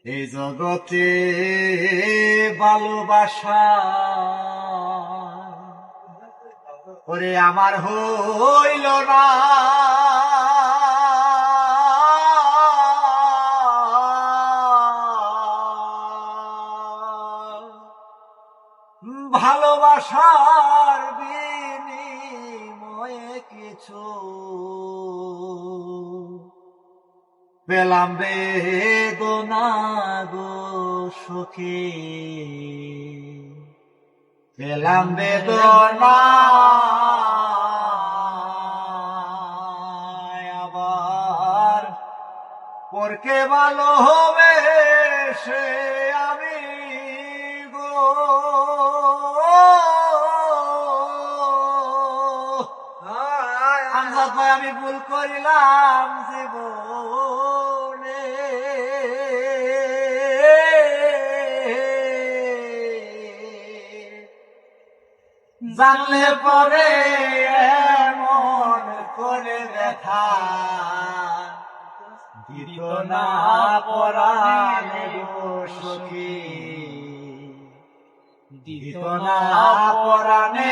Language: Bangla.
এই জগতে ভালোবাসা ওরে আমার হইল না, ভালোবাসার বিনিময়ে কিছু পেলাম বেদনা গো সখী, পেলাম বেদনা। আবার পরকে ভালো হবে সে আমি গো, আমজাদ ভাই আমি ভুল করিলাম জীবনে, জানলে পরে এমন করে দেখা দিত না পরাণে গো সখী, দিত না পরাণে